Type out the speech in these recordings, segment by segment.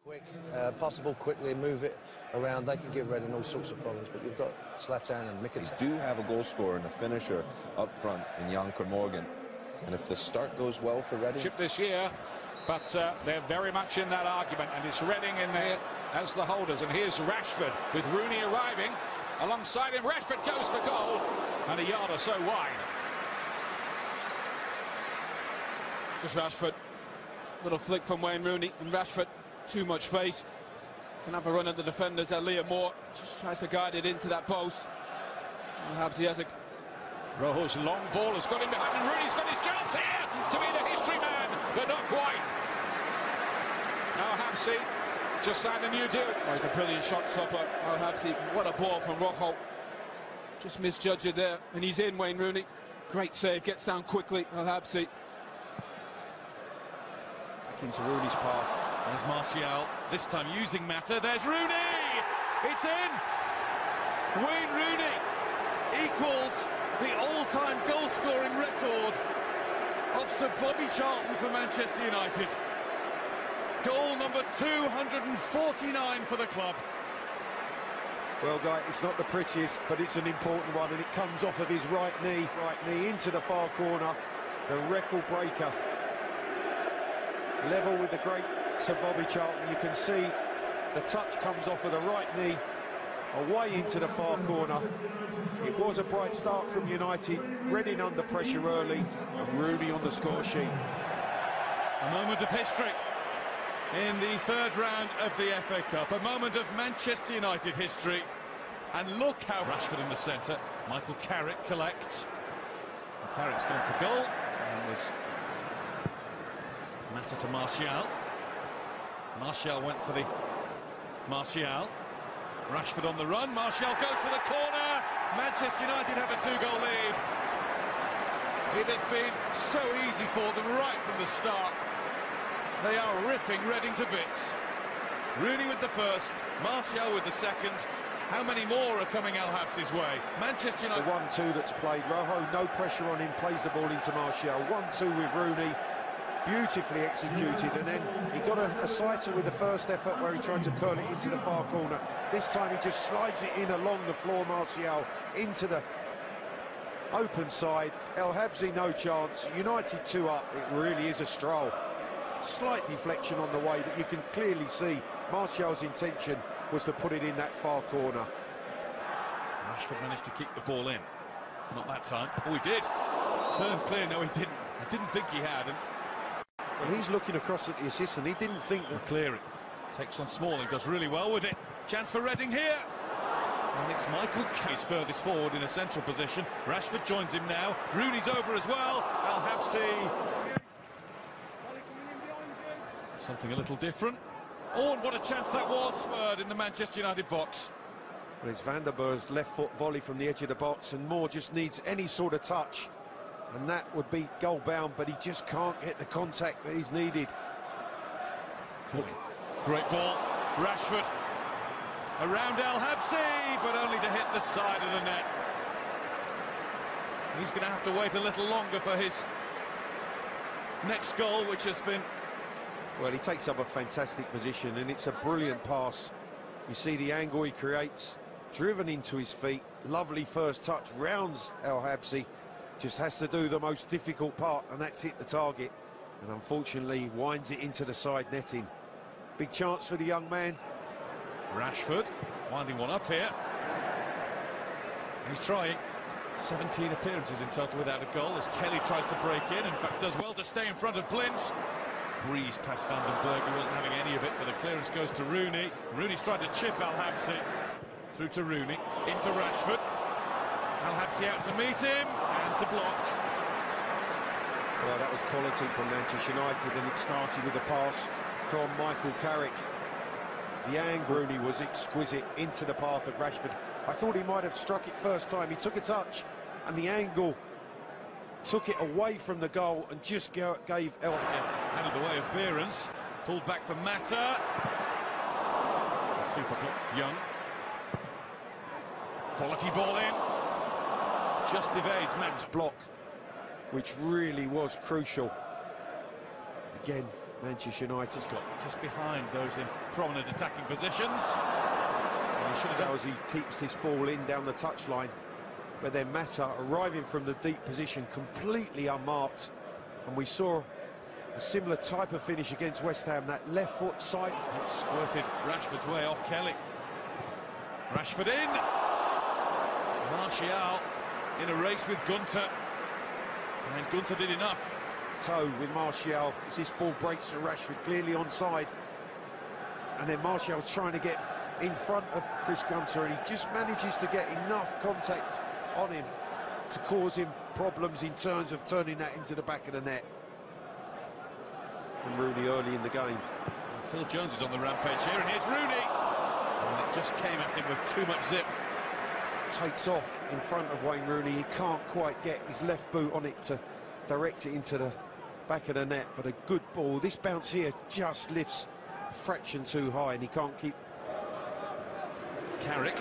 Quick, pass the ball quickly, move it around. They can give Reading all sorts of problems, but you've got Zlatan and Mkhitaryan. They do have a goal scorer and a finisher up front in Janker Morgan. And if the start goes well for Reading... This year, but they're very much in that argument, and it's Reading in there as the holders. And here's Rashford with Rooney arriving alongside him. Rashford goes for goal, and a yard or so wide. Just Rashford. Little flick from Wayne Rooney, and Rashford, too much space. Can have a run at the defenders. Liam Moore just tries to guide it into that post. Perhaps he has a... Rojo's long ball has got him behind, and Rooney's got his chance here to be the history man, but not quite. Now Hasil just signed a new deal. Oh, it's a brilliant shot stopper. Hasil, what a ball from Rojo. Just misjudged it there, and he's in, Wayne Rooney. Great save, gets down quickly. Hasil. Back into Rooney's path. There's Martial, this time using Mata. There's Rooney! It's in! Wayne Rooney equals the all-time goal-scoring record of Sir Bobby Charlton for Manchester United. Goal number 249 for the club. Well, Guy, it's not the prettiest, but it's an important one, and it comes off of his right knee into the far corner. The record breaker. Level with the great Sir Bobby Charlton. You can see the touch comes off of the right knee, away into the far corner. It was a bright start from United. Reading under pressure early, and Rooney on the score sheet. A moment of history in the third round of the FA Cup. A moment of Manchester United history. And look how Rashford in the centre. Michael Carrick collects. And Carrick's gone for goal. And there's Mata to Martial. Martial went for the... Martial. Rashford on the run. Martial goes for the corner. Manchester United have a two-goal lead. It has been so easy for them right from the start. They are ripping Reading to bits. Rooney with the first, Martial with the second. How many more are coming Al Habsi's way? Manchester United... The 1-2 that's played. Rojo, no pressure on him, plays the ball into Martial. 1-2 with Rooney. Beautifully executed, and then he got a sighter with the first effort where he tried to curl it into the far corner. This time he just slides it in along the floor, Martial, into the open side. El Habsi no chance. United 2 up. It really is a stroll. Slight deflection on the way, but you can clearly see Martial's intention was to put it in that far corner. Rashford managed to keep the ball in. Not that time. Oh, he did. Turned clear. No, he didn't. I didn't think he had. And he's looking across at the assistant. He didn't think that... Clearing. Takes on Smalling, does really well with it. Chance for Reading here. And it's Michael Case furthest forward in a central position. Rashford joins him now. Rooney's over as well. Al Habsi. Something a little different. Oh, and what a chance that was in the Manchester United box. Well, it's Van der Beer's left foot volley from the edge of the box, and Moore just needs any sort of touch. And that would be goal bound, but he just can't get the contact that he's needed. Great ball, Rashford around El Habsi, but only to hit the side of the net. He's going to have to wait a little longer for his next goal, which has been... Well, he takes up a fantastic position, and it's a brilliant pass. You see the angle he creates, driven into his feet. Lovely first touch, rounds El Habsi. Just has to do the most difficult part, and that's hit the target. And unfortunately, winds it into the side netting. Big chance for the young man. Rashford winding one up here. He's trying. 17 appearances in total without a goal as Kelly tries to break in. In fact, does well to stay in front of Blint. Breeze past Van den Berg, who wasn't having any of it, but the clearance goes to Rooney. Rooney's tried to chip Al Habsi. Through to Rooney, into Rashford. Al Habsi out to meet him, and to block. Well, that was quality from Manchester United, and it started with a pass from Michael Carrick. The angle Rooney was exquisite into the path of Rashford. I thought he might have struck it first time. He took a touch, and the angle took it away from the goal and just gave El... Out of the way of Behrens. Pulled back from Mata. Super Young. Quality ball in. Just evades Matt's block, which really was crucial. Again, Manchester United. Got just behind those in prominent attacking positions. As he keeps this ball in down the touchline, but then Mata arriving from the deep position completely unmarked, and we saw a similar type of finish against West Ham, that left foot side. It squirted Rashford's way off Kelly. Rashford in. Martial in a race with Gunter, and Gunter did enough. Toe with Martial as this ball breaks to Rashford, clearly onside, and then Martial's trying to get in front of Chris Gunter, and he just manages to get enough contact on him to cause him problems in terms of turning that into the back of the net. From Rooney early in the game. Phil Jones is on the rampage here, and here's Rooney. And it just came at him with too much zip. Takes off in front of Wayne Rooney. He can't quite get his left boot on it to direct it into the back of the net, but a good ball. This bounce here just lifts a fraction too high, and he can't keep. Carrick.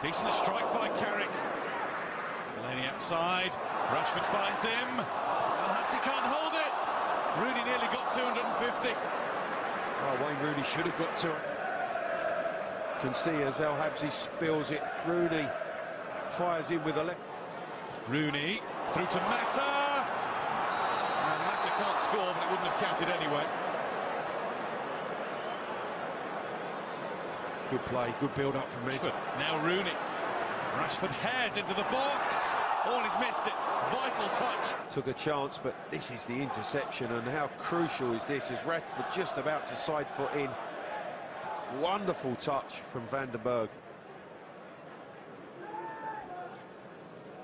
Decent strike by Carrick. Delaney outside. Rashford finds him. Al-Hadzi can't hold it. Rooney nearly got 250. Oh, Wayne Rooney should have got to it. Can see as Al-Hadzi spills it. Rooney fires in with a left. Rooney through to Mata. And Mata can't score, but it wouldn't have counted anyway. Good play, good build-up from Rashford. Now Rooney. Rashford hairs into the box. Oh, and he's missed it. Vital touch. Took a chance, but this is the interception, and how crucial is this as Rashford just about to side foot in. Wonderful touch from Van der Berg.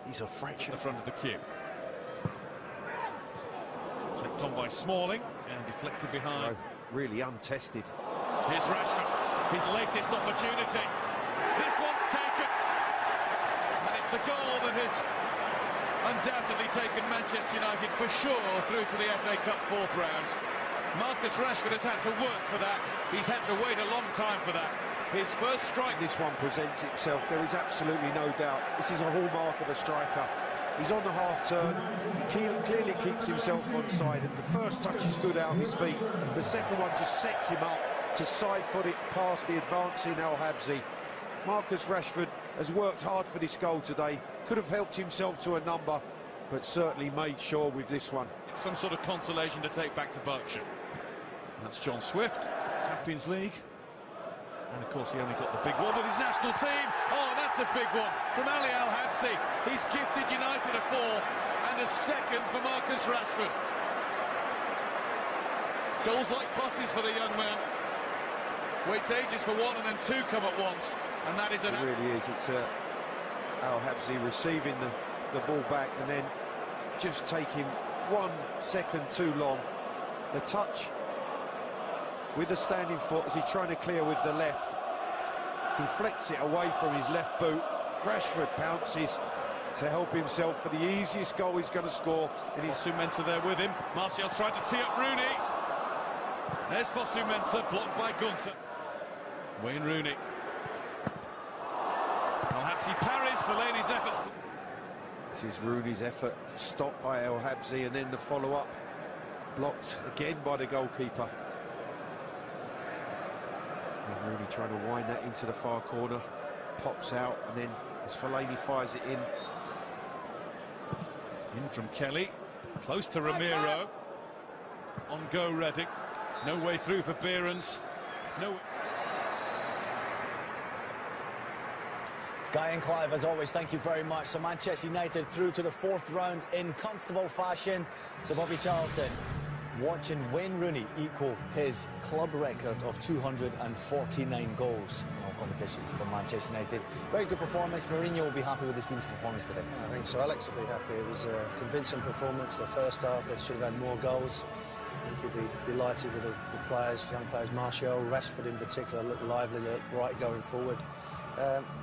He's a fraction. The front of the queue. Flicked on by Smalling and deflected behind. Really untested. Here's Rashford. His latest opportunity. This one's taken. And it's the goal that has undoubtedly taken Manchester United for sure through to the FA Cup fourth round. Marcus Rashford has had to work for that. He's had to wait a long time for that. His first strike. This one presents itself. There is absolutely no doubt. This is a hallmark of a striker. He's on the half turn. He clearly keeps himself onside, and the first touch is good out of his feet. The second one just sets him up to side foot it past the advancing Al-Hadzi. Marcus Rashford has worked hard for this goal today. Could have helped himself to a number, but certainly made sure with this one. It's some sort of consolation to take back to Berkshire. That's John Swift, Champions League. And of course he only got the big one with his national team. Oh, that's a big one from Ali Al-Hadzi. He's gifted United a fourth and a second for Marcus Rashford. Goals like buses for the young man. Waits ages for one and then two come at once, and that is an... It really is. It's Al-Hadzi receiving the ball back and then just taking 1 second too long. The touch with the standing foot as he's trying to clear with the left, deflects it away from his left boot. Rashford pounces to help himself for the easiest goal he's going to score. And he's Fosu Mensah there with him. Martial tried to tee up Rooney. There's Fosu Mensah, blocked by Gunter. Wayne Rooney. Al-Hadzi parries for Fellaini's efforts. This is Rooney's effort, stopped by Al-Hadzi, and then the follow-up blocked again by the goalkeeper. And Rooney trying to wind that into the far corner, pops out, and then as Fellaini fires it in. In from Kelly, close to Ramiro. On go Reading. No way through for Behrens. No. Guy and Clive, as always, thank you very much. So Manchester United through to the fourth round in comfortable fashion. So Bobby Charlton watching Wayne Rooney equal his club record of 249 goals in all competitions for Manchester United. Very good performance. Mourinho will be happy with his team's performance today. I think so. Alex will be happy. It was a convincing performance. The first half, they should have had more goals. I think he'll be delighted with the players, young players. Martial, Rashford in particular, look lively, look bright going forward.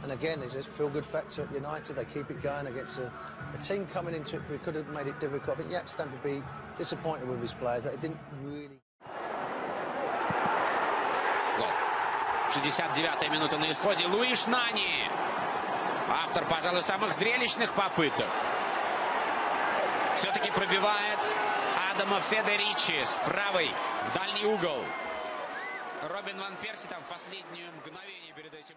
And again, there's a feel-good factor at United. They keep it going against a team coming into it who could have made it difficult. I think Jaap would be disappointed with his players that it didn't really... 69-я минута на исходе. Луиш Нани. Автор, пожалуй, самых зрелищных попыток. Все-таки пробивает. Адама Федеричи с правой в дальний угол. Робин ван Перси там в последнее мгновение перед этим...